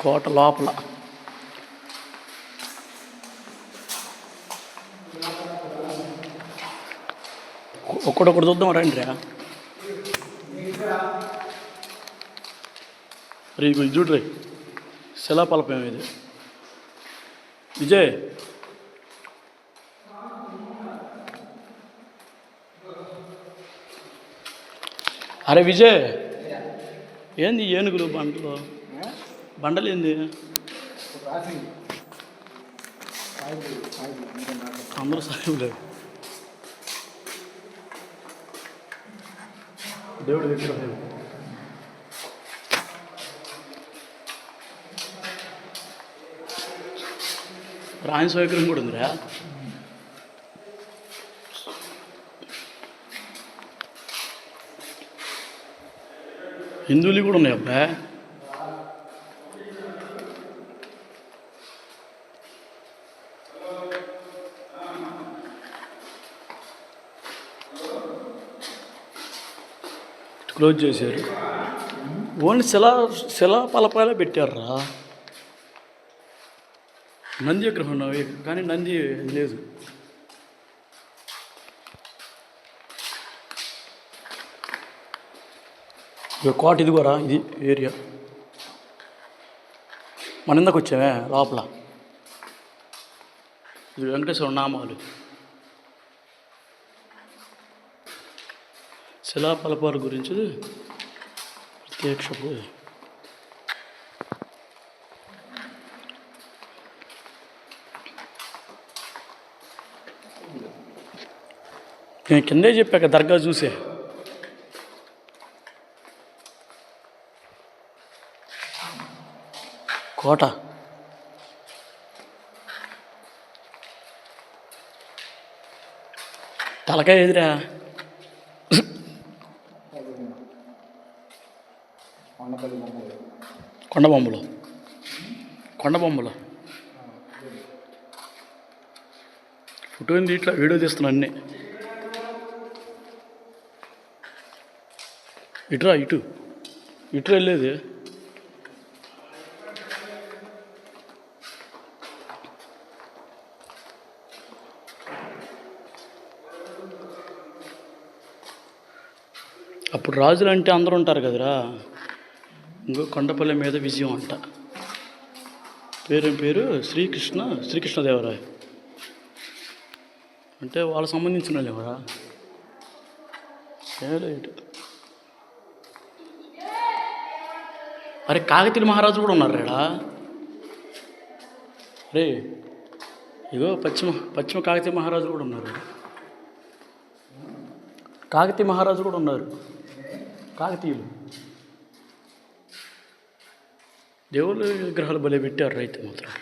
కోట లోపల ఒక్కడొక్కడు చూద్దాం రండి రా. రే ఇది చూడ్రీ, శిలాపలపం ఇది. విజయ్, అరే విజయ్, ఏంది ఏనుగులు బండలు? బండలు ఏంది? అందరూ సాయిబులే. దేవుడు దగ్గర రాయన స్వీకరణ కూడా ఉందిరా. హిందువులు కూడా ఉన్నాయి అబ్బా. క్లోజ్ చేశారు. ఓన్లీ శిలాపలపాలే పెట్టారా. నంది విగ్రహం ఉన్నవి కానీ నంది లేదు. ఇక కోట ఇదిగోరా, ఇది ఏరియా. మన ఇందాక వచ్చామే లోపల. ఇది వెంకటేశ్వర నామాలు. శిలాపలపాల గురించి ప్రత్యక్షపు. నేను కిందే చెప్పాక దర్గా చూసే. కోట తలకాయ ఎదురా. కొండబొమ్మలు ఫోటో ఏంది ఇట్లా వీడియో తీస్తున్నా అన్నీ. ఇటురా, ఇటు వెళ్ళేది. అప్పుడు రాజులు అంటే అందరూ ఉంటారు కదరా. ఇంకో కొండపల్లి మీద విజయం అంట. పేరు శ్రీకృష్ణదేవరాయ. అంటే వాళ్ళకి సంబంధించిన వాళ్ళు ఎవరా? ఇటు అరే కాకతీయ మహారాజు కూడా ఉన్నారు రేడా. రే ఇగో పశ్చిమ కాకతీయ మహారాజు కూడా ఉన్నారు. కాకతీయ మహారాజు కూడా ఉన్నారు. కాకతీయులు దేవుళ్ళు విగ్రహాలు భలే పెట్టారు. రైతు మాత్రం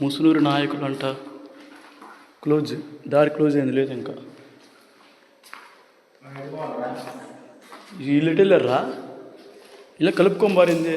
ముసునూరు నాయకులు అంట. దారి క్లోజ్ అయింది, లేదు ఇంకా. వీళ్ళు వెళ్ళారా, ఇలా కలుపుకొని మారింది.